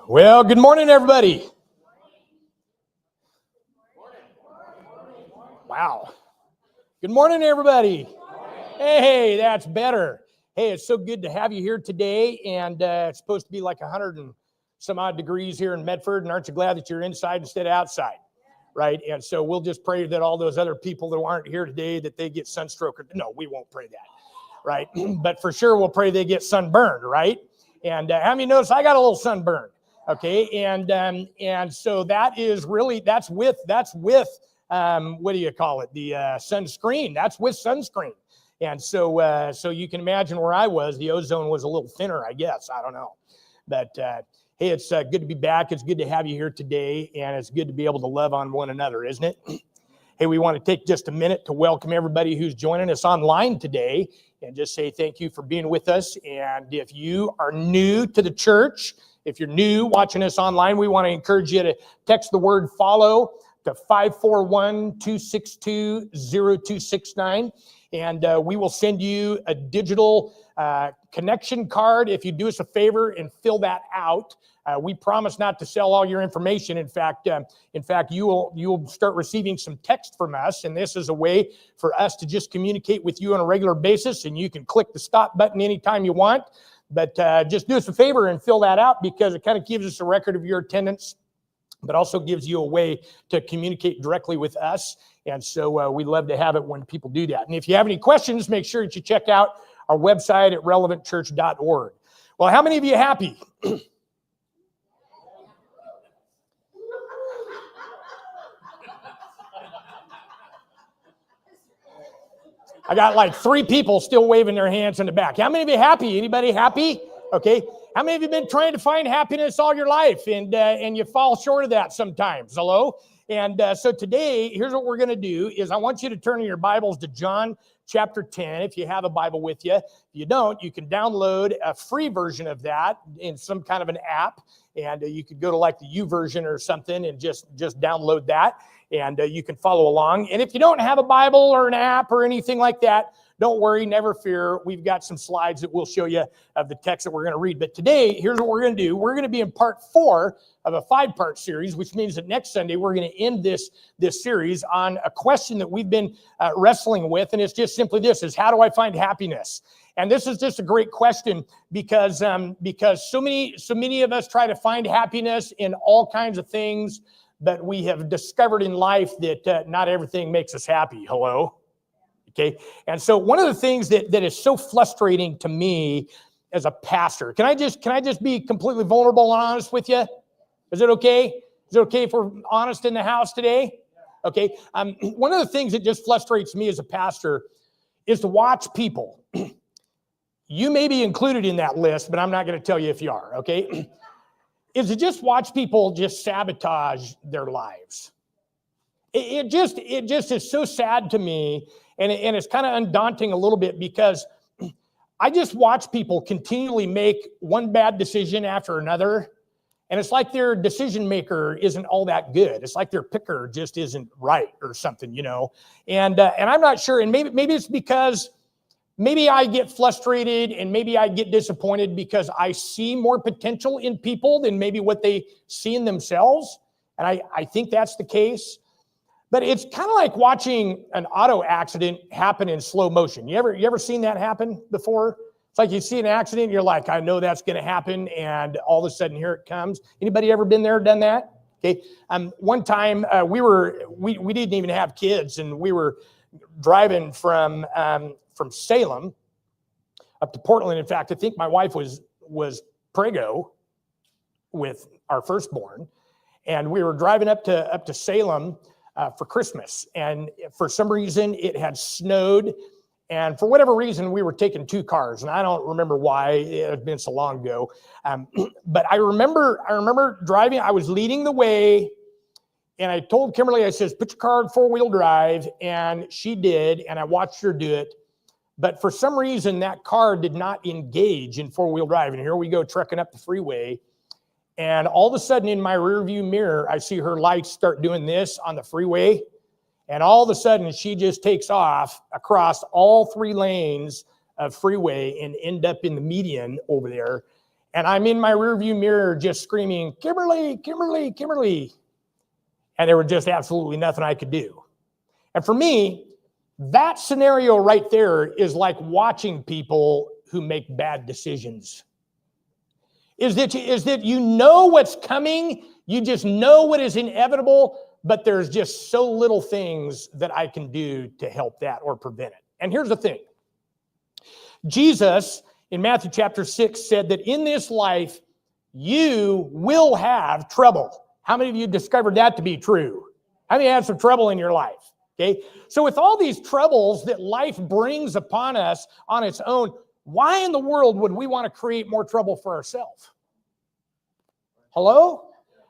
Well, good morning, everybody. Wow. Good morning, everybody. Hey, that's better. Hey, it's so good to have you here today, and it's supposed to be like 100 and some odd degrees here in Medford, and aren't you glad that you're inside instead of outside, right? And so we'll just pray that all those other people that aren't here today, that they get sunstroke. No, we won't pray that, right? But for sure, we'll pray they get sunburned, right? And how many notice I got a little sunburn? Okay, and so that is really that's with what do you call it? The sunscreen. That's with sunscreen. And so so you can imagine where I was. The ozone was a little thinner, I guess. I don't know, but hey, it's good to be back. It's good to have you here today, and it's good to be able to love on one another, isn't it? Hey, we want to take just a minute to welcome everybody who's joining us online today, and just say thank you for being with us. And if you are new to the church, if you're new watching us online, we want to encourage you to text the word follow to 541-262-0269. And we will send you a digital connection card if you do us a favor and fill that out. We promise not to sell all your information. In fact, you'll start receiving some text from us, and this is a way for us to just communicate with you on a regular basis. And you can click the stop button anytime you want. But just do us a favor and fill that out, because it kind of gives us a record of your attendance, but also gives you a way to communicate directly with us. And so we love to have it when people do that. And if you have any questions, make sure that you check out our website at relevantchurch.org. Well, how many of you are happy? I got like 3 people still waving their hands in the back. How many of you happy? Anybody happy? Okay. How many of you have been trying to find happiness all your life, and you fall short of that sometimes? Hello? And so today, here's what we're going to do is I want you to turn in your Bibles to John chapter 10, if you have a Bible with you. If you don't, you can download a free version of that in some kind of an app, and you could go to like the U version or something and just download that, and you can follow along. And if you don't have a Bible or an app or anything like that, don't worry, never fear. We've got some slides that we'll show you of the text that we're going to read. But today, here's what we're going to do. We're going to be in part 4 of a 5-part series, which means that next Sunday, we're going to end this series on a question that we've been wrestling with. And it's just simply this, is how do I find happiness? And this is just a great question because so many of us try to find happiness in all kinds of things, but we have discovered in life that not everything makes us happy. Hello? Okay. And so one of the things that is so frustrating to me as a pastor, can I just be completely vulnerable and honest with you? Is it okay? Is it okay if we're honest in the house today? Okay. One of the things that just frustrates me as a pastor is to watch people. You may be included in that list, but I'm not going to tell you if you are. Okay. Is to just watch people just sabotage their lives. It just is so sad to me. And it's kind of undaunting a little bit, because I just watch people continually make one bad decision after another. And it's like their decision maker isn't all that good. It's like their picker just isn't right or something, you know. And I'm not sure. And maybe it's because maybe I get frustrated and maybe I get disappointed because I see more potential in people than maybe what they see in themselves. And I think that's the case. But it's kind of like watching an auto accident happen in slow motion. You ever seen that happen before? It's like you see an accident, you're like, I know that's going to happen, and all of a sudden here it comes. Anybody ever been there, done that? Okay. One time we didn't even have kids, and we were driving from Salem up to Portland. In fact, I think my wife was prego with our firstborn, and we were driving up to Salem for Christmas. And for some reason it had snowed, and for whatever reason we were taking 2 cars, and I don't remember why. It had been so long ago. But I remember driving. I was leading the way, and I told Kimberly, I says, put your car in 4-wheel drive, and she did, and I watched her do it. But for some reason that car did not engage in 4-wheel drive, and here we go trucking up the freeway. And all of a sudden in my rearview mirror, I see her lights start doing this on the freeway. And all of a sudden she just takes off across all 3 lanes of freeway and end up in the median over there. And I'm in my rearview mirror just screaming, Kimberly, Kimberly, Kimberly. And there was just absolutely nothing I could do. And for me, that scenario right there is like watching people who make bad decisions. Is that you know what's coming, you just know what is inevitable, but there's just so little things that I can do to help that or prevent it. And here's the thing. Jesus, in Matthew chapter 6, said that in this life, you will have trouble. How many of you discovered that to be true? How many had some trouble in your life? Okay, so with all these troubles that life brings upon us on its own, why in the world would we want to create more trouble for ourselves? Hello?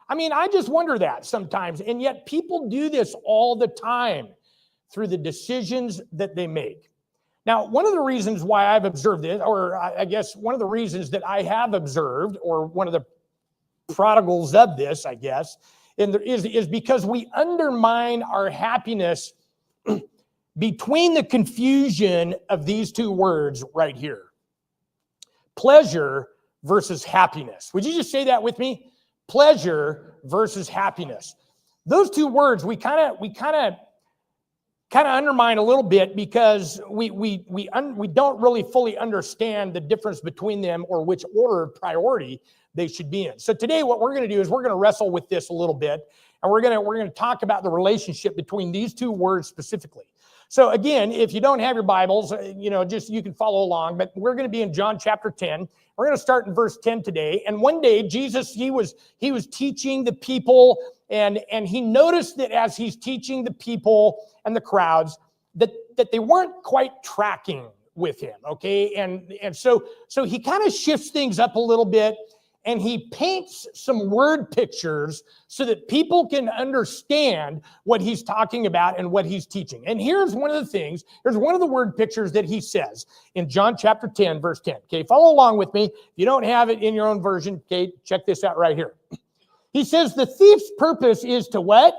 I mean, I just wonder that sometimes, and yet people do this all the time through the decisions that they make. Now, one of the reasons why I've observed it, or I guess one of the reasons that I have observed, or one of the prodigals of this, I guess, is because we undermine our happiness between the confusion of these two words right here. Pleasure versus happiness. Would you just say that with me? Pleasure versus happiness. Those two words we kind of undermine a little bit because we don't really fully understand the difference between them or which order of priority they should be in. So today what we're going to do is we're going to wrestle with this a little bit, and we're going to talk about the relationship between these two words specifically. So again, if you don't have your Bibles, you can follow along, but we're going to be in John chapter 10. We're going to start in verse 10 today. And one day Jesus, he was teaching the people, and he noticed that as he's teaching the people and the crowds that they weren't quite tracking with him, okay? And so he kind of shifts things up a little bit, and he paints some word pictures so that people can understand what he's talking about and what he's teaching. And here's one of the word pictures that he says in John chapter 10, verse 10. Okay, follow along with me. If you don't have it in your own version, okay, check this out right here. He says, the thief's purpose is to what?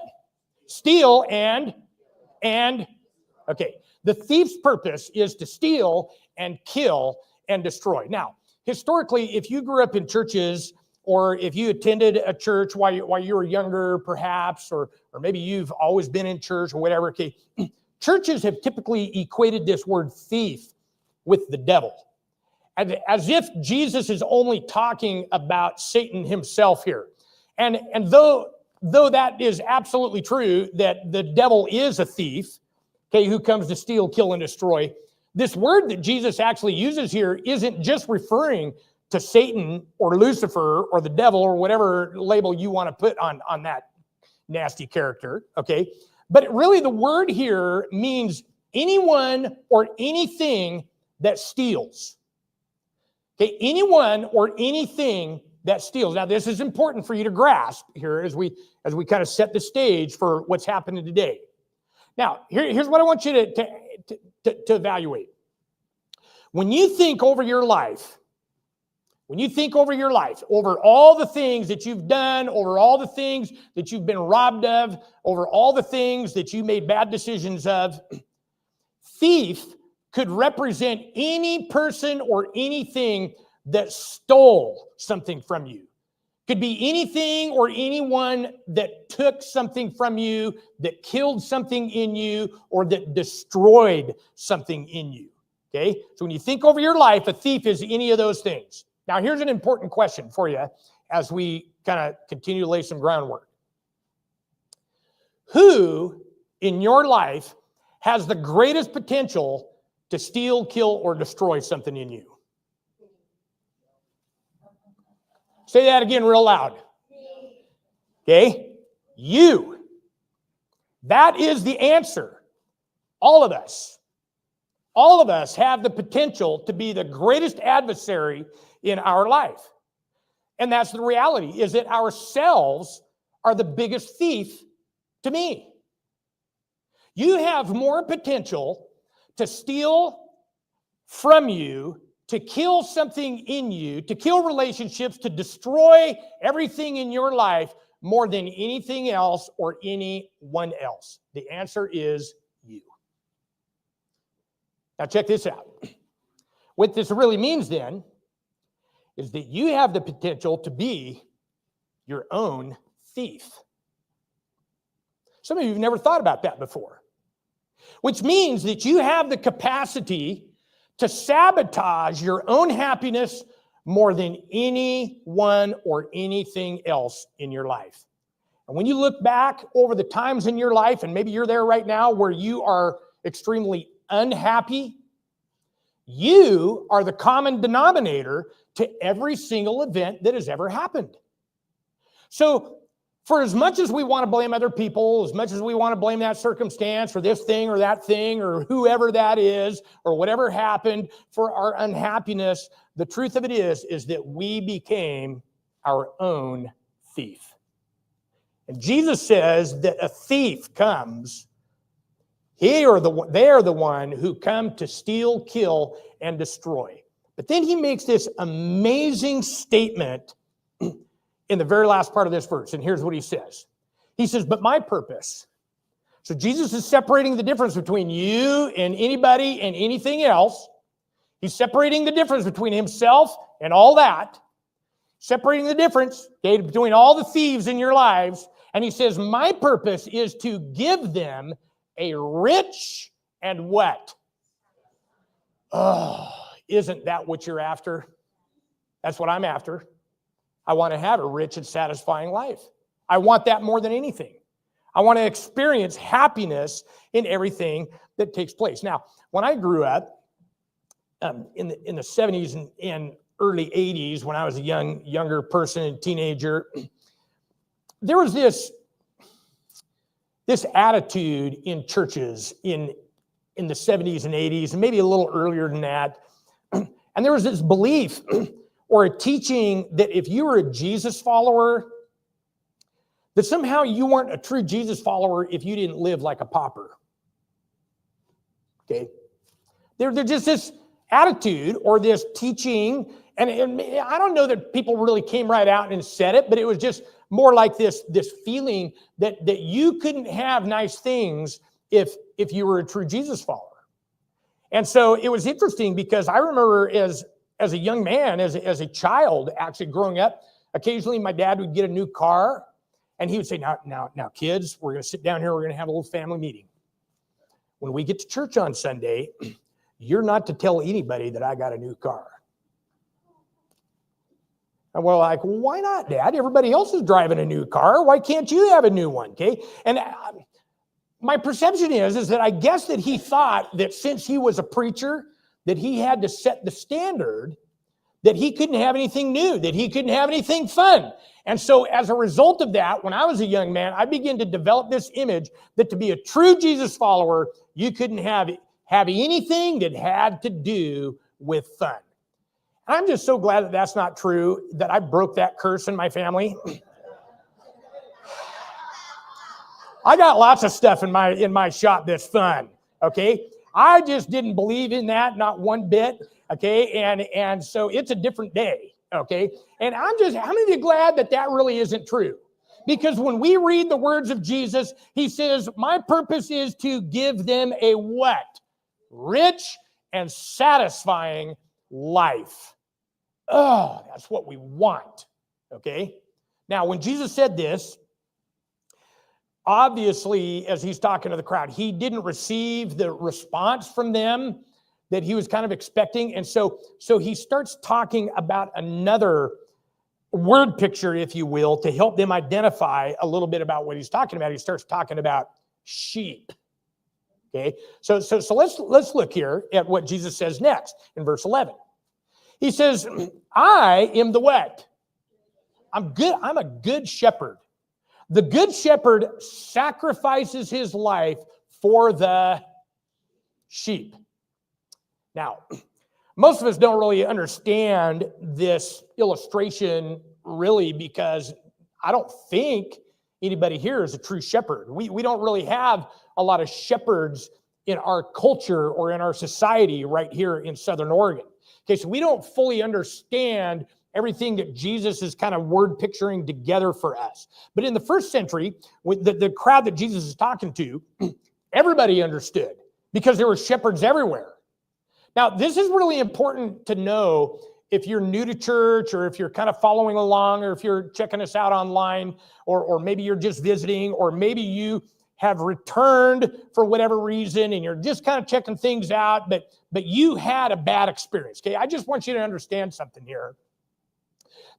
Steal and okay. The thief's purpose is to steal and kill and destroy. Now, historically, if you grew up in churches, or if you attended a church while you were younger, perhaps, or maybe you've always been in church or whatever, okay, churches have typically equated this word thief with the devil, as if Jesus is only talking about Satan himself here. And though that is absolutely true, that the devil is a thief, okay, who comes to steal, kill, and destroy, this word that Jesus actually uses here isn't just referring to Satan or Lucifer or the devil or whatever label you want to put on that nasty character, okay? But really the word here means anyone or anything that steals. Okay, anyone or anything that steals. Now this is important for you to grasp here as we kind of set the stage for what's happening today. Now, here's what I want you to evaluate. When you think over your life, over all the things that you've done, over all the things that you've been robbed of, over all the things that you made bad decisions of, thief could represent any person or anything that stole something from you. Could be anything or anyone that took something from you, that killed something in you, or that destroyed something in you. Okay? So when you think over your life, a thief is any of those things. Now, here's an important question for you as we kind of continue to lay some groundwork. Who in your life has the greatest potential to steal, kill, or destroy something in you? Say that again real loud. Okay? You. That is the answer. All of us. All of us have the potential to be the greatest adversary in our life. And that's the reality, is that ourselves are the biggest thief to me. You have more potential to steal from you, to kill something in you, to kill relationships, to destroy everything in your life more than anything else or anyone else. The answer is you. Now check this out. What this really means then is that you have the potential to be your own thief. Some of you have never thought about that before, which means that you have the capacity to sabotage your own happiness more than anyone or anything else in your life. And when you look back over the times in your life, and maybe you're there right now where you are extremely unhappy, you are the common denominator to every single event that has ever happened. So for as much as we want to blame other people, as much as we want to blame that circumstance or this thing or that thing or whoever that is or whatever happened for our unhappiness, the truth of it is that we became our own thief. And Jesus says that a thief comes, they are the one who come to steal, kill, and destroy. But then he makes this amazing statement in the very last part of this verse. And here's what he says. He says, but my purpose. So Jesus is separating the difference between you and anybody and anything else. He's separating the difference between himself and all that. Separating the difference, okay, between all the thieves in your lives. And he says, my purpose is to give them a rich and what? Oh, isn't that what you're after? That's what I'm after. I want to have a rich and satisfying life. I want that more than anything. I want to experience happiness in everything that takes place. Now, when I grew up in the 70s and early 80s, when I was a younger person and teenager, there was this attitude in churches in the 70s and 80s, and maybe a little earlier than that. And there was this belief or a teaching that if you were a Jesus follower, that somehow you weren't a true Jesus follower if you didn't live like a pauper. Okay? There's just this attitude or this teaching, and I don't know that people really came right out and said it, but it was just more like this feeling that you couldn't have nice things if you were a true Jesus follower. And so it was interesting because I remember as a young man, as a child, actually growing up, occasionally my dad would get a new car, and he would say, now, kids, we're going to sit down here, we're going to have a little family meeting. When we get to church on Sunday, you're not to tell anybody that I got a new car. And we're like, well, why not, Dad? Everybody else is driving a new car. Why can't you have a new one? Okay. And my perception is that I guess that he thought that since he was a preacher, that he had to set the standard, that he couldn't have anything new, that he couldn't have anything fun. And so as a result of that, when I was a young man, I began to develop this image that to be a true Jesus follower, you couldn't have anything that had to do with fun. I'm just so glad that that's not true, that I broke that curse in my family. I got lots of stuff in my shop that's fun, okay? I just didn't believe in that, not one bit, okay? And so it's a different day, okay? And how many of you glad that really isn't true? Because when we read the words of Jesus, he says, my purpose is to give them a what? Rich and satisfying life. Oh, that's what we want, okay? Now, when Jesus said this, obviously, as he's talking to the crowd, he didn't receive the response from them that he was kind of expecting. And so he starts talking about another word picture, if you will, to help them identify a little bit about what he's talking about. He starts talking about sheep. Okay, so let's look here at what Jesus says next in verse 11. He says, I am the what? I'm a good shepherd. The good shepherd sacrifices his life for the sheep. Now, most of us don't really understand this illustration really because I don't think anybody here is a true shepherd. We don't really have a lot of shepherds in our culture or in our society right here in Southern Oregon. Okay, so we don't fully understand everything that Jesus is kind of word picturing together for us. But in the first century, with the crowd that Jesus is talking to, everybody understood because there were shepherds everywhere. Now, this is really important to know if you're new to church, or if you're kind of following along, or if you're checking us out online, or maybe you're just visiting, or maybe you have returned for whatever reason and you're just kind of checking things out, but you had a bad experience. Okay, I just want you to understand something here.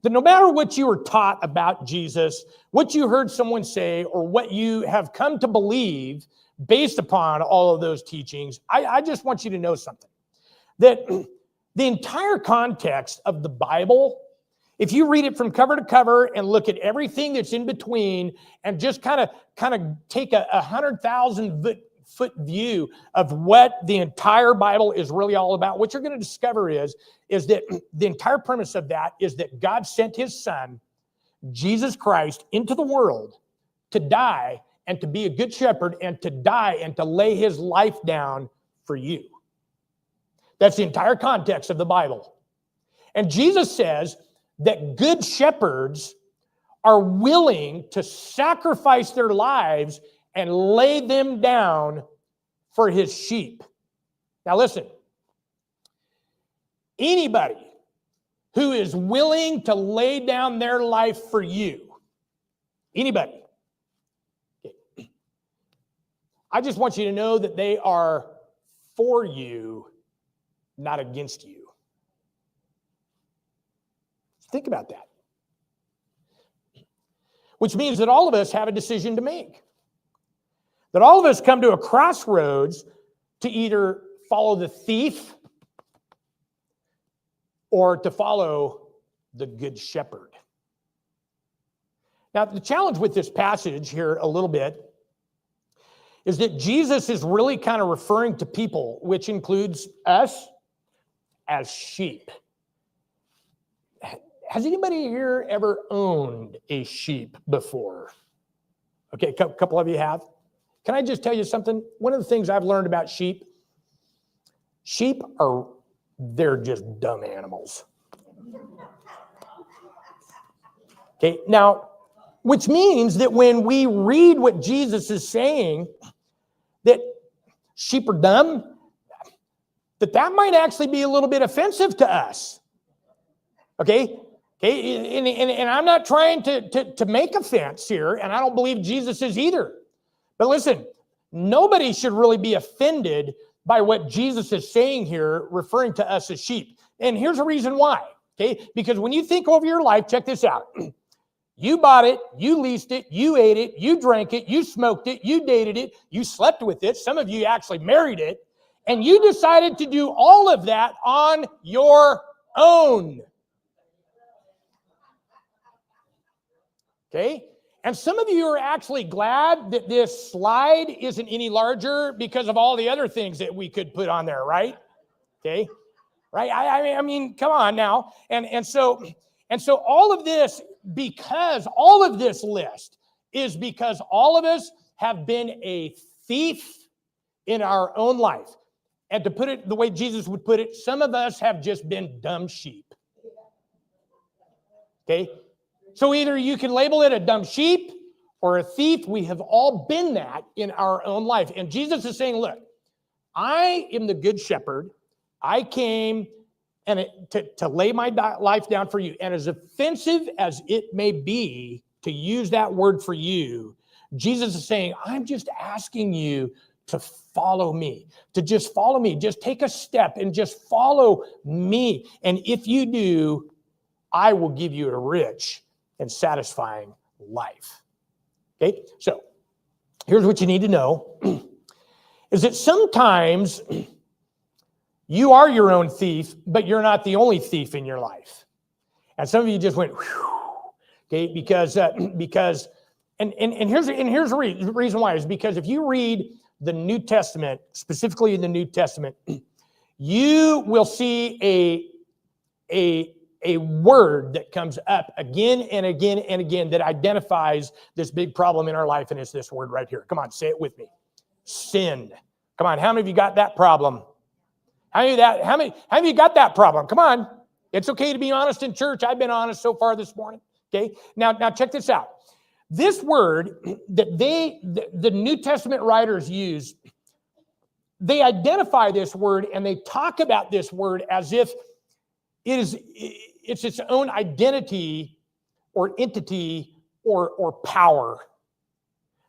That no matter what you were taught about Jesus, what you heard someone say, or what you have come to believe based upon all of those teachings, I just want you to know something. That the entire context of the Bible, if you read it from cover to cover and look at everything that's in between and just kind of take a 100,000-foot view of what the entire Bible is really all about, what you're going to discover is that the entire premise of that is that God sent his son, Jesus Christ, into the world to die and to be a good shepherd and to die and to lay his life down for you. That's the entire context of the Bible. And Jesus says that good shepherds are willing to sacrifice their lives and lay them down for his sheep. Now listen, anybody who is willing to lay down their life for you, anybody, okay, I just want you to know that they are for you, not against you. Think about that. Which means that all of us have a decision to make. That all of us come to a crossroads to either follow the thief or to follow the good shepherd. Now, the challenge with this passage here a little bit is that Jesus is really kind of referring to people, which includes us, as sheep. Has anybody here ever owned a sheep before? Okay, a couple of you have. Can I just tell you something? One of the things I've learned about sheep they're just dumb animals. Okay, now, which means that when we read what Jesus is saying, that sheep are dumb, that might actually be a little bit offensive to us. Okay, and I'm not trying to make offense here, and I don't believe Jesus is either. But listen, nobody should really be offended by what Jesus is saying here, referring to us as sheep. And here's a reason why, okay? Because when you think over your life, check this out. You bought it, you leased it, you ate it, you drank it, you smoked it, you dated it, you slept with it. Some of you actually married it. And you decided to do all of that on your own. Okay? And some of you are actually glad that this slide isn't any larger because of all the other things that we could put on there, right? Okay? Right? I mean, come on now. And so all of this, because all of this list is because all of us have been a thief in our own life. And to put it the way Jesus would put it, some of us have just been dumb sheep. Okay? So either you can label it a dumb sheep or a thief. We have all been that in our own life. And Jesus is saying, look, I am the good shepherd. I came to lay my life down for you. And as offensive as it may be to use that word for you, Jesus is saying, I'm just asking you to follow me, to just follow me. Just take a step and just follow me. And if you do, I will give you a rich and satisfying life. Okay, so here's what you need to know, is that sometimes you are your own thief, but you're not the only thief in your life. And some of you just went, whew, okay, because here's the reason why, is because if you read the New Testament, specifically in the New Testament, you will see a word that comes up again and again and again that identifies this big problem in our life, and it's this word right here. Come on, say it with me. Sin. Come on, how many of you got that problem? How many of you got that problem? Come on. It's okay to be honest in church. I've been honest so far this morning. Okay, now check this out. This word that the New Testament writers use, they identify this word and they talk about this word as if it's its own identity or entity or power.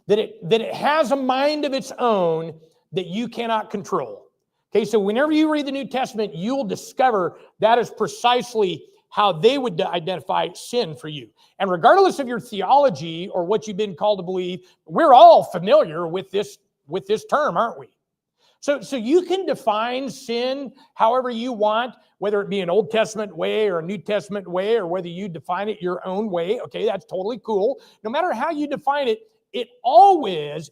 That it has a mind of its own that you cannot control. Okay, so whenever you read the New Testament, you'll discover that is precisely how they would identify sin for you. And regardless of your theology or what you've been called to believe, we're all familiar with this term, aren't we? So you can define sin however you want, whether it be an Old Testament way or a New Testament way, or whether you define it your own way. Okay, that's totally cool. No matter how you define it, it always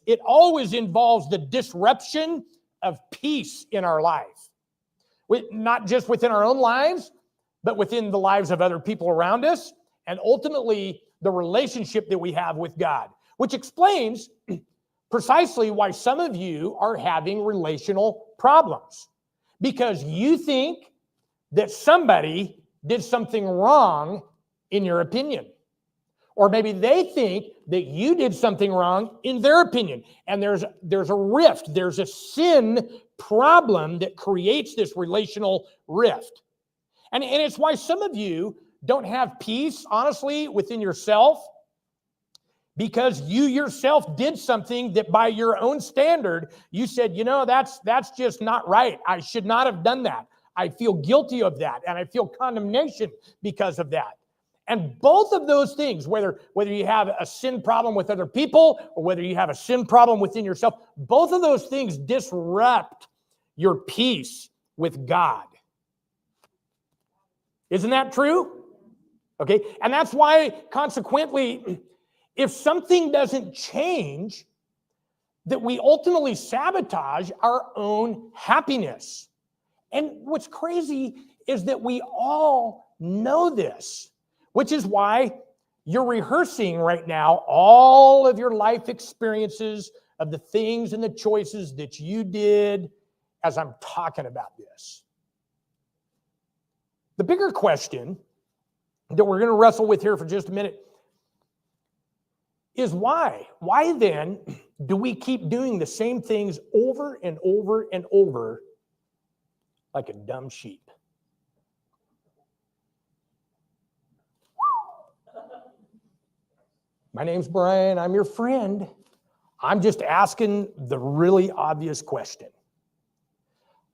involves the disruption of peace in our life. Not just within our own lives, but within the lives of other people around us, and ultimately the relationship that we have with God, which explains precisely why some of you are having relational problems, because you think that somebody did something wrong in your opinion. Or maybe they think that you did something wrong in their opinion. And there's a rift. There's a sin problem that creates this relational rift. And it's why some of you don't have peace, honestly, within yourself, because you yourself did something that by your own standard, you said, that's just not right. I should not have done that. I feel guilty of that, and I feel condemnation because of that. And both of those things, whether you have a sin problem with other people or whether you have a sin problem within yourself, both of those things disrupt your peace with God. Isn't that true? Okay, and that's why, consequently, if something doesn't change, that we ultimately sabotage our own happiness. And what's crazy is that we all know this, which is why you're rehearsing right now all of your life experiences of the things and the choices that you did as I'm talking about this. The bigger question that we're going to wrestle with here for just a minute is why? Why then do we keep doing the same things over and over and over like a dumb sheep? My name's Brian. I'm your friend. I'm just asking the really obvious question.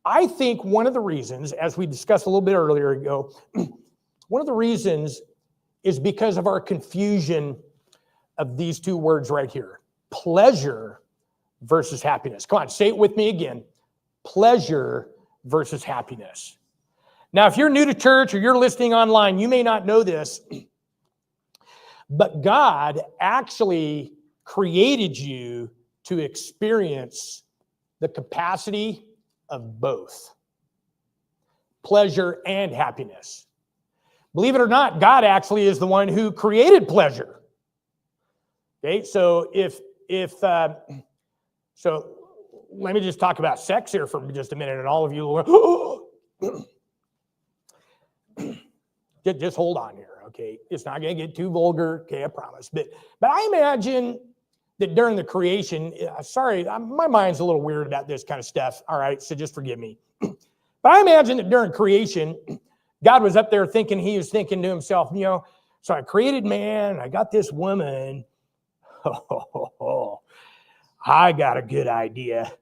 I think one of the reasons, as we discussed a little bit earlier ago, one of the reasons is because of our confusion of these two words right here. Pleasure versus happiness. Come on, say it with me again. Pleasure versus happiness. Now, if you're new to church or you're listening online, you may not know this, but God actually created you to experience the capacity of both pleasure and happiness. Believe it or not, God actually is the one who created pleasure. Okay, so so let me just talk about sex here for just a minute, and all of you will just hold on here, okay? It's not going to get too vulgar, okay, I promise. But I imagine that during the creation, my mind's a little weird about this kind of stuff, all right, so just forgive me. But I imagine that during creation, God was up there he was thinking to himself, so I created man, I got this woman, I got a good idea.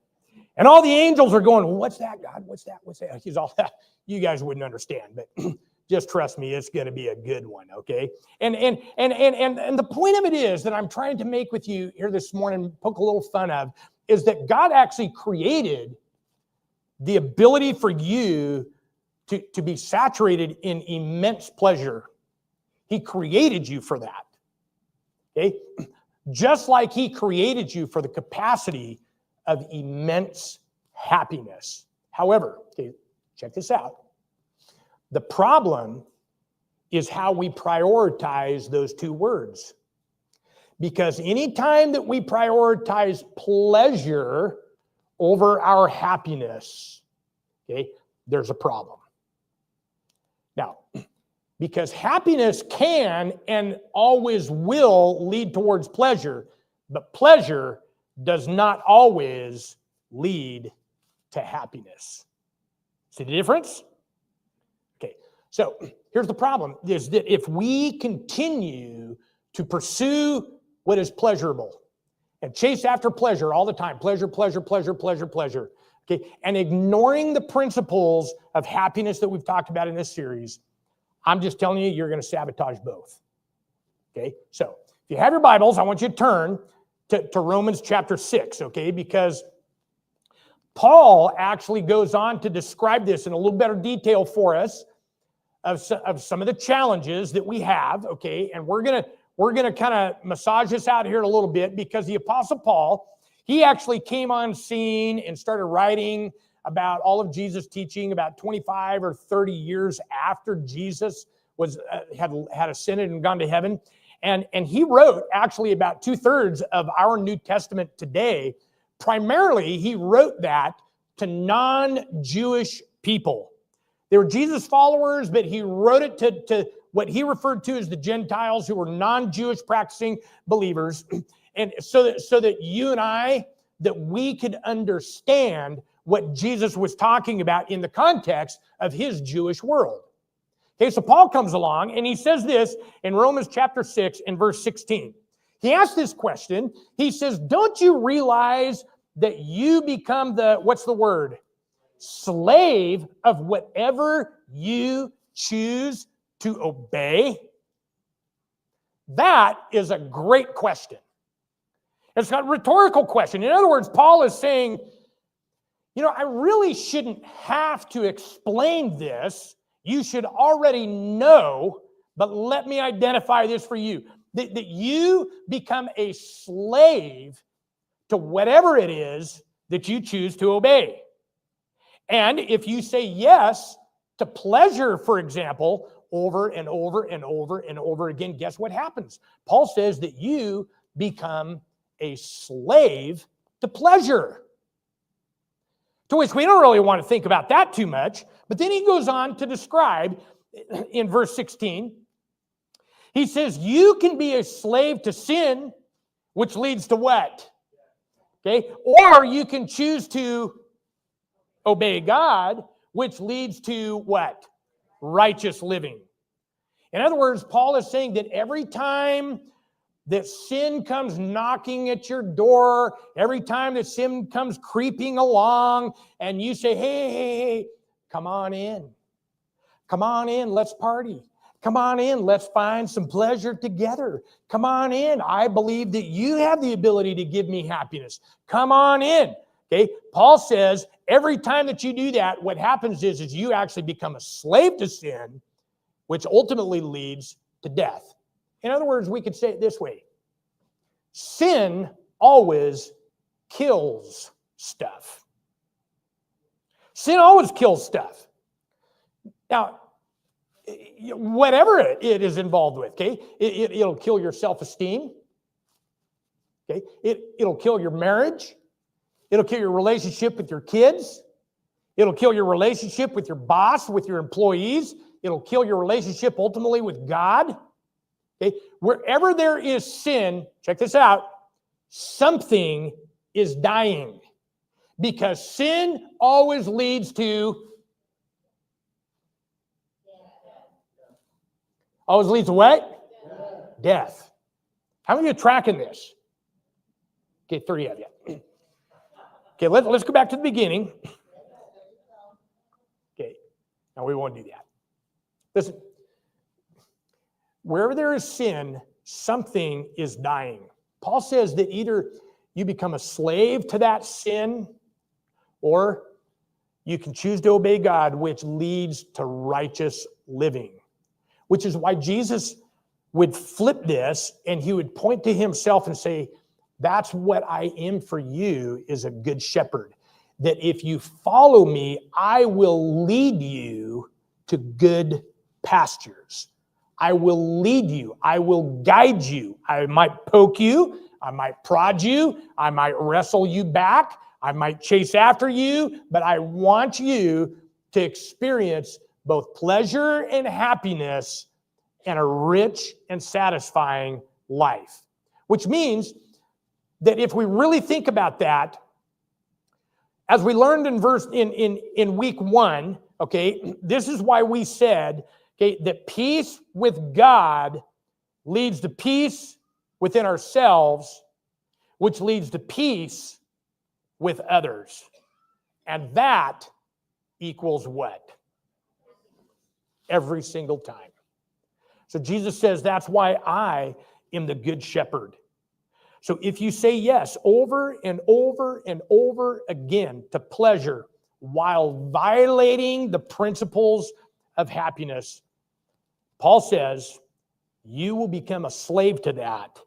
And all the angels are going, well, what's that, God? What's that? He's all that. You guys wouldn't understand, but just trust me, it's going to be a good one, okay? And the point of it is that I'm trying to make with you here this morning, poke a little fun of, is that God actually created the ability for you to be saturated in immense pleasure. He created you for that, okay? Just like he created you for the capacity of immense happiness. However, okay, check this out. The problem is how we prioritize those two words. Because anytime that we prioritize pleasure over our happiness, okay, there's a problem. Now, because happiness can and always will lead towards pleasure, but pleasure does not always lead to happiness. See the difference? Okay, So here's the problem, is that if we continue to pursue what is pleasurable and chase after pleasure all the time, pleasure, okay, and ignoring the principles of happiness that we've talked about in this series, I'm just telling you, you're going to sabotage both. Okay, so if you have your Bibles, I want you to turn to Romans chapter 6, okay, because Paul actually goes on to describe this in a little better detail for us of some of the challenges that we have, okay, and we're gonna kind of massage this out here a little bit, because the Apostle Paul, he actually came on scene and started writing about all of Jesus' teaching about 25 or 30 years after Jesus was had ascended and gone to heaven, and he wrote actually about 2/3 of our New Testament today. Primarily, he wrote that to non-Jewish people. They were Jesus followers, but he wrote it to what he referred to as the Gentiles, who were non-Jewish practicing believers. And so that you and I, that we could understand what Jesus was talking about in the context of his Jewish world. Okay, so Paul comes along and he says this in Romans chapter 6 and verse 16. He asks this question. He says, don't you realize that you become what's the word? Slave of whatever you choose to obey? That is a great question. It's a rhetorical question. In other words, Paul is saying, I really shouldn't have to explain this. You should already know, but let me identify this for you. That you become a slave to whatever it is that you choose to obey. And if you say yes to pleasure, for example, over and over and over and over again, guess what happens? Paul says that you become a slave to pleasure. To which we don't really want to think about that too much, but then he goes on to describe in verse 16, he says, you can be a slave to sin, which leads to what? Okay, or you can choose to obey God, which leads to what? Righteous living. In other words, Paul is saying that every time that sin comes knocking at your door, every time that sin comes creeping along, and you say, hey, come on in. Come on in, let's party. Come on in, let's find some pleasure together. Come on in, I believe that you have the ability to give me happiness. Come on in. Okay, Paul says every time that you do that, what happens is you actually become a slave to sin, which ultimately leads to death. In other words, we could say it this way. Sin always kills stuff. Sin always kills stuff. Now, whatever it is involved with, okay, it'll kill your self-esteem. Okay, it'll kill your marriage. It'll kill your relationship with your kids. It'll kill your relationship with your boss, with your employees. It'll kill your relationship ultimately with God. Okay? Wherever there is sin, check this out, something is dying. Because sin always leads to what? Death. How many of you are tracking this? Okay, 3 of you. Okay, let's go back to the beginning. Okay, now we won't do that. Listen, wherever there is sin, something is dying. Paul says that either you become a slave to that sin, or you can choose to obey God, which leads to righteous living. Which is why Jesus would flip this and he would point to himself and say, that's what I am for you, is a good shepherd. That if you follow me, I will lead you to good pastures. I will lead you. I will guide you. I might poke you. I might prod you. I might wrestle you back. I might chase after you. But I want you to experience both pleasure and happiness and a rich and satisfying life. Which means that if we really think about that, as we learned in week 1, okay, this is why we said Okay, that peace with God leads to peace within ourselves, which leads to peace with others. And that equals what? Every single time. So Jesus says, that's why I am the good shepherd. So if you say yes over and over and over again to pleasure while violating the principles of happiness, Paul says you will become a slave to that,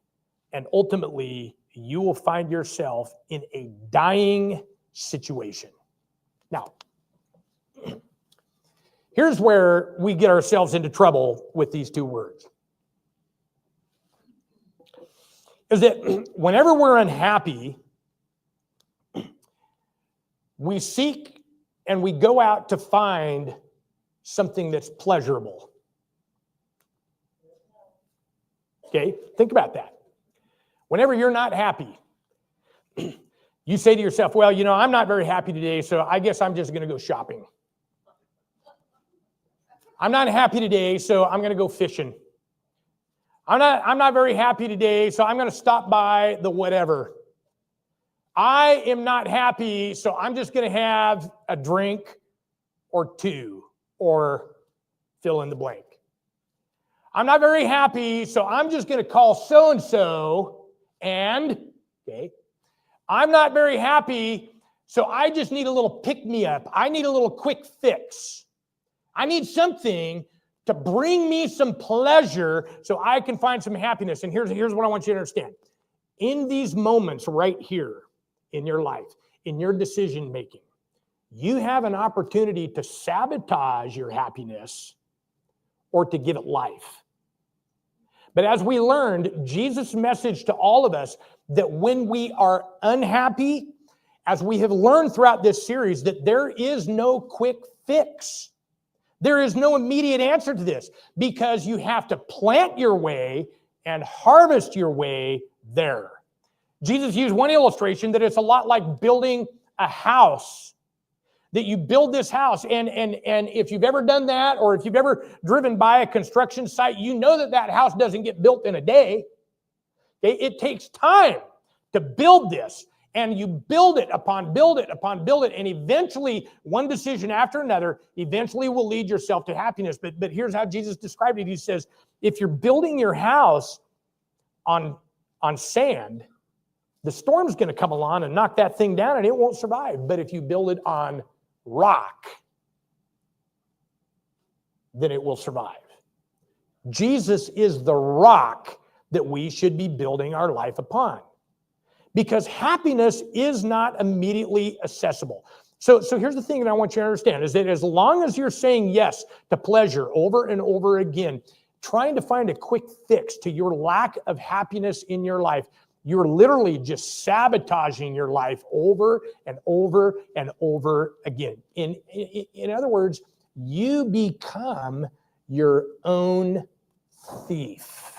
and ultimately you will find yourself in a dying situation. Now, here's where we get ourselves into trouble with these two words. Is that whenever we're unhappy, we seek and we go out to find something that's pleasurable. Okay, think about that. Whenever you're not happy, you say to yourself, well, you know, I'm not very happy today, so I guess I'm just going to go shopping. I'm not happy today, so I'm going to go fishing. I'm not very happy today, so I'm going to stop by the whatever. I am not happy, so I'm just going to have a drink or two, or fill in the blank. I'm not very happy, so I'm just going to call so-and-so and, okay, I'm not very happy, so I just need a little pick-me-up. I need a little quick fix. I need something to bring me some pleasure so I can find some happiness. And here's what I want you to understand. In these moments right here in your life, in your decision making, you have an opportunity to sabotage your happiness or to give it life. But as we learned, Jesus' message to all of us that when we are unhappy, as we have learned throughout this series, that there is no quick fix. There is no immediate answer to this because you have to plant your way and harvest your way there. Jesus used one illustration that it's a lot like building a house. That you build this house, and if you've ever done that, or if you've ever driven by a construction site, you know that house doesn't get built in a day. Okay? It takes time to build this, and you build it upon build it upon build it, and eventually, one decision after another, eventually will lead yourself to happiness. But here's how Jesus described it. He says, if you're building your house on sand, the storm's going to come along and knock that thing down, and it won't survive. But if you build it on rock, then it will survive. Jesus is the rock that we should be building our life upon, because happiness is not immediately accessible. So here's the thing that I want you to understand is that as long as you're saying yes to pleasure over and over again, trying to find a quick fix to your lack of happiness in your life, you're literally just sabotaging your life over and over and over again. In other words, you become your own thief.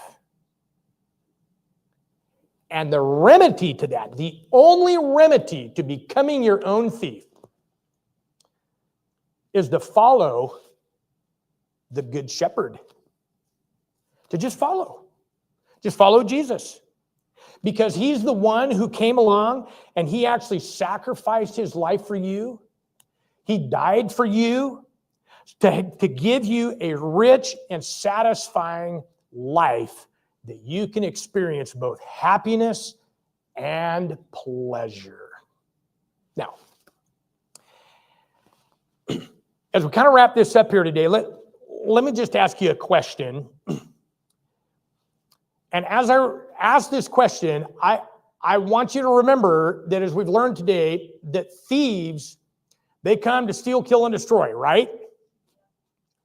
And the remedy to that, the only remedy to becoming your own thief, is to follow the Good Shepherd. To just follow. Just follow Jesus. Because he's the one who came along and he actually sacrificed his life for you. He died for you to give you a rich and satisfying life that you can experience both happiness and pleasure. Now, as we kind of wrap this up here today, let me just ask you a question. And as I ask this question, I want you to remember that as we've learned today, that thieves, they come to steal, kill, and destroy, right?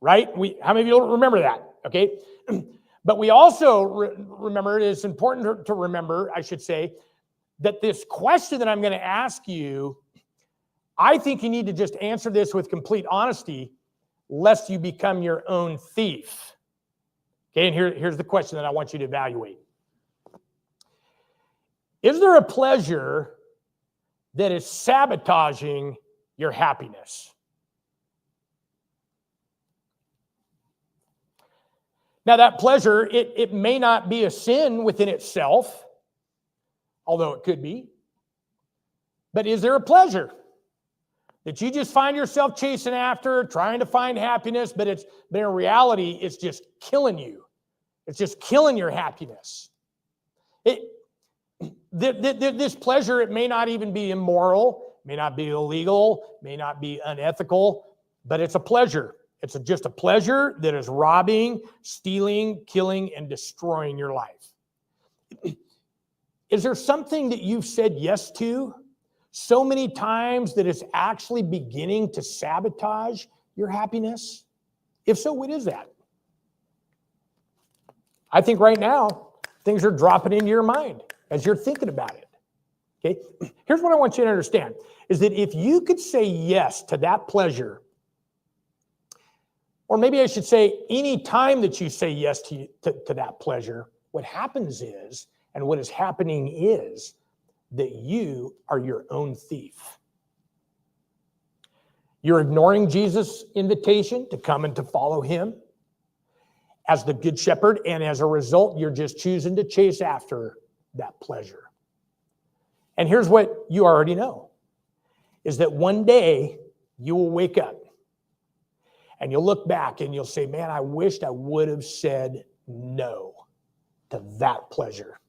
Right? How many of you remember that? Okay. But we also remember, it is important to remember, I should say, that this question that I'm going to ask you, I think you need to just answer this with complete honesty, lest you become your own thief. Okay, and here's the question that I want you to evaluate. Is there a pleasure that is sabotaging your happiness? Now that pleasure, it may not be a sin within itself, although it could be. But is there a pleasure that you just find yourself chasing after, trying to find happiness, but in reality, it's just killing you. It's just killing your happiness. This pleasure, it may not even be immoral, may not be illegal, may not be unethical, but it's a pleasure. It's just a pleasure that is robbing, stealing, killing, and destroying your life. Is there something that you've said yes to so many times that it's actually beginning to sabotage your happiness? If so, what is that? I think right now, things are dropping into your mind as you're thinking about it. Okay? Here's what I want you to understand, is that if you could say yes to that pleasure, or maybe I should say any time that you say yes to that pleasure, what happens is, and what is happening is, that you are your own thief. You're ignoring Jesus' invitation to come and to follow him as the good shepherd, and as a result, you're just choosing to chase after that pleasure. And here's what you already know, is that one day you will wake up and you'll look back and you'll say, man, I wished I would have said no to that pleasure,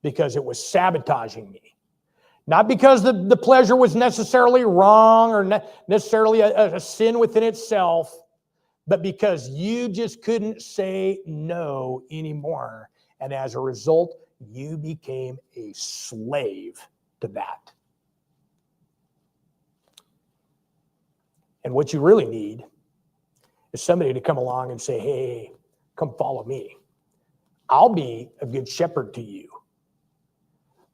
because it was sabotaging me. Not because the pleasure was necessarily wrong or necessarily a sin within itself, but because you just couldn't say no anymore. And as a result, you became a slave to that. And what you really need is somebody to come along and say, hey, come follow me. I'll be a good shepherd to you.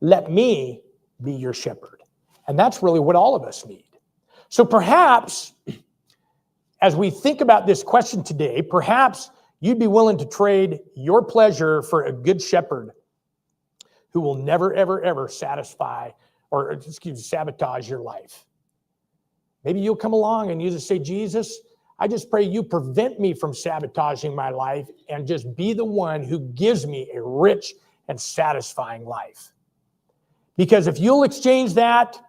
Let me be your shepherd. And that's really what all of us need. So perhaps, as we think about this question today, perhaps you'd be willing to trade your pleasure for a good shepherd who will never, ever, ever sabotage your life. Maybe you'll come along and you just say, Jesus, I just pray you prevent me from sabotaging my life and just be the one who gives me a rich and satisfying life. Because if you'll exchange that,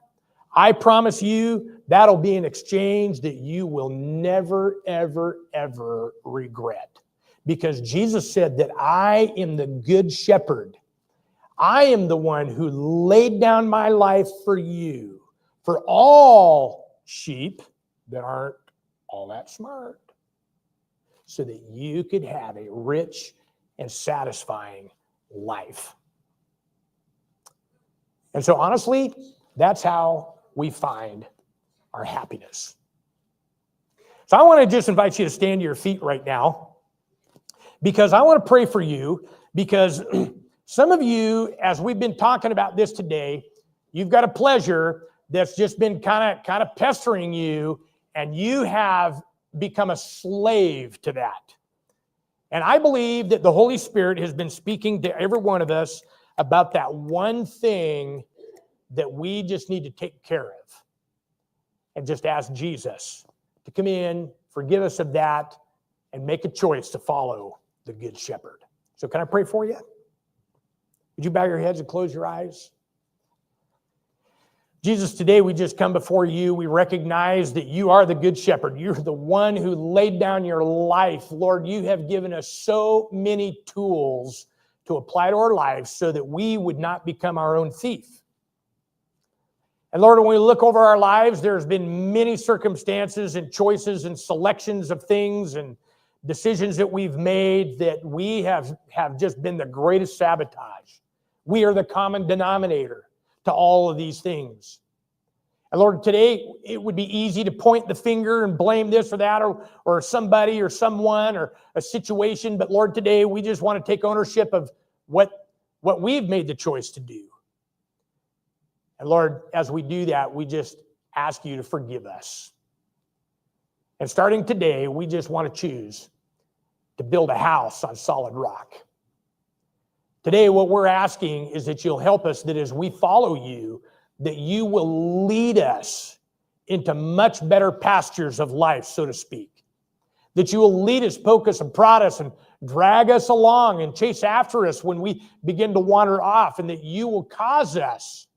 I promise you that'll be an exchange that you will never, ever, ever regret. Because Jesus said that I am the good shepherd. I am the one who laid down my life for you, for all sheep that aren't all that smart, so that you could have a rich and satisfying life. And so honestly, that's how we find our happiness. So I want to just invite you to stand to your feet right now, because I want to pray for you, because some of you, as we've been talking about this today, you've got a pleasure that's just been kind of pestering you, and you have become a slave to that. And I believe that the Holy Spirit has been speaking to every one of us about that one thing that we just need to take care of, and just ask Jesus to come in, forgive us of that, and make a choice to follow the Good Shepherd. So can I pray for you? Would you bow your heads and close your eyes? Jesus, today we just come before you. We recognize that you are the Good Shepherd. You're the one who laid down your life. Lord, you have given us so many tools to apply to our lives so that we would not become our own thief. And Lord, when we look over our lives, there's been many circumstances and choices and selections of things and decisions that we've made that we have just been the greatest sabotage. We are the common denominator to all of these things. And Lord, today it would be easy to point the finger and blame this or that or somebody or someone or a situation. But Lord, today we just want to take ownership of what we've made the choice to do. And Lord, as we do that, we just ask you to forgive us. And starting today, we just want to choose to build a house on solid rock. Today, what we're asking is that you'll help us, that as we follow you, that you will lead us into much better pastures of life, so to speak. that you will lead us, poke us, and prod us, and drag us along and chase after us when we begin to wander off, and that you will cause us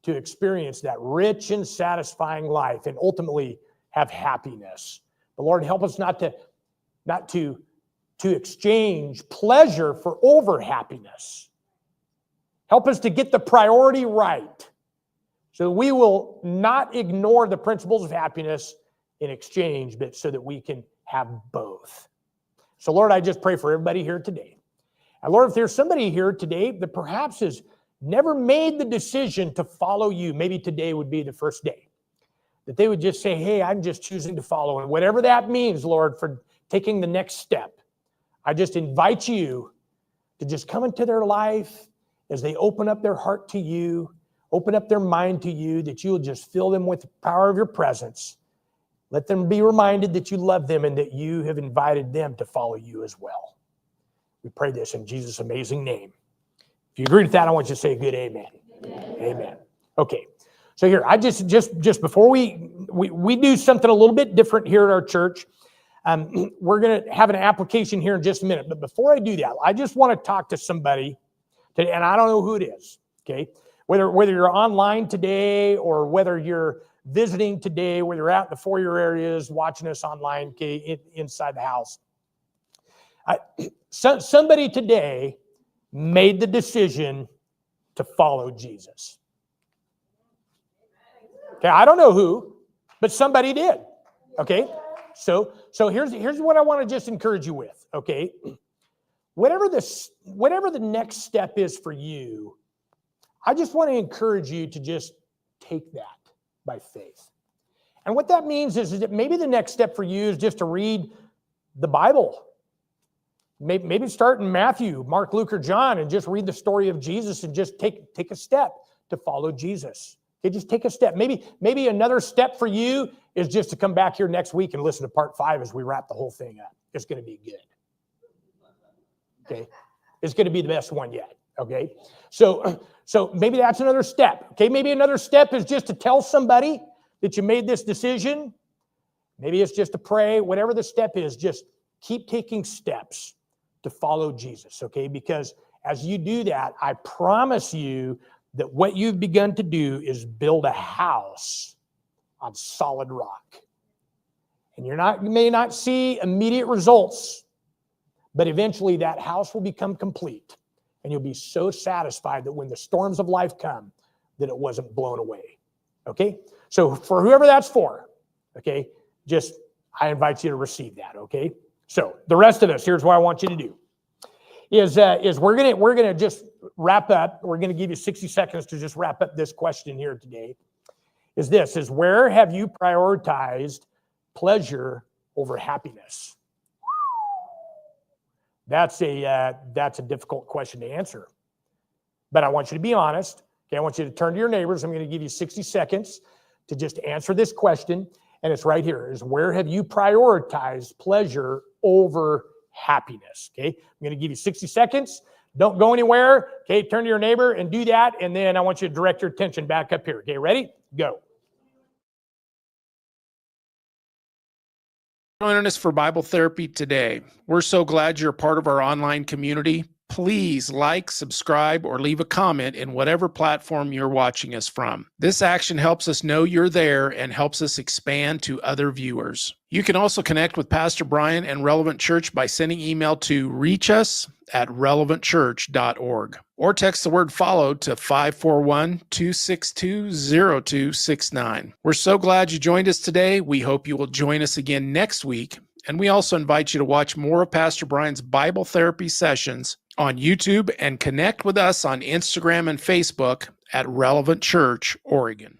to experience that rich and satisfying life and ultimately have happiness. But Lord, help us not to exchange pleasure for over happiness. Help us to get the priority right so we will not ignore the principles of happiness in exchange, but so that we can have both. So Lord, I just pray for everybody here today. And Lord, if there's somebody here today that perhaps has never made the decision to follow you, maybe today would be the first day, that they would just say, hey, I'm just choosing to follow. And whatever that means, Lord, for taking the next step, I just invite you to just come into their life as they open up their heart to you, open up their mind to you, that you will just fill them with the power of your presence. Let them be reminded that you love them and that you have invited them to follow you as well. We pray this in Jesus' amazing name. If you agree with that, I want you to say a good amen. Amen. Okay. So here, I just before we do something a little bit different here at our church, we're going to have an application here in just a minute. But before I do that, I just want to talk to somebody today, and I don't know who it is, okay? Whether you're online today or whether you're visiting today, whether you're out in the foyer areas, watching us online, okay, inside the house. Somebody today made the decision to follow Jesus. Okay, I don't know who, but somebody did. Okay, so here's what I want to just encourage you with. Okay, whatever the next step is for you, I just want to encourage you to just take that by faith. And what that means is that maybe the next step for you is just to read the Bible. Maybe start in Matthew, Mark, Luke, or John and just read the story of Jesus and just take a step to follow Jesus. Okay, just take a step. Maybe another step for you is just to come back here next week and listen to part 5 as we wrap the whole thing up. It's going to be good. Okay, it's going to be the best one yet. Okay, so maybe that's another step. Okay, maybe another step is just to tell somebody that you made this decision. Maybe it's just to pray. Whatever the step is, just keep taking steps to follow Jesus, okay? Because as you do that, I promise you that what you've begun to do is build a house on solid rock. And you may not see immediate results, but eventually that house will become complete. And you'll be so satisfied that when the storms of life come, that it wasn't blown away, okay? So for whoever that's for, okay, I invite you to receive that, okay? So the rest of this, here's what I want you to do, is we're gonna just wrap up. We're gonna give you 60 seconds to just wrap up this question here today. Is where have you prioritized pleasure over happiness? That's a difficult question to answer, but I want you to be honest. Okay, I want you to turn to your neighbors. I'm going to give you 60 seconds to just answer this question. And it's right here, is where have you prioritized pleasure over happiness? Okay, I'm going to give you 60 seconds. Don't go anywhere. Okay, turn to your neighbor and do that. And then I want you to direct your attention back up here. Okay, ready? Go. Joining us for Bible Therapy today. We're so glad you're a part of our online community. Please like, subscribe, or leave a comment in whatever platform you're watching us from. This action helps us know you're there and helps us expand to other viewers. You can also connect with Pastor Brian and Relevant Church by sending email to reachus@relevantchurch.org or text the word follow to 541-262-0269. We're so glad you joined us today. We hope you will join us again next week. And we also invite you to watch more of Pastor Brian's Bible Therapy sessions on YouTube and connect with us on Instagram and Facebook at Relevant Church, Oregon.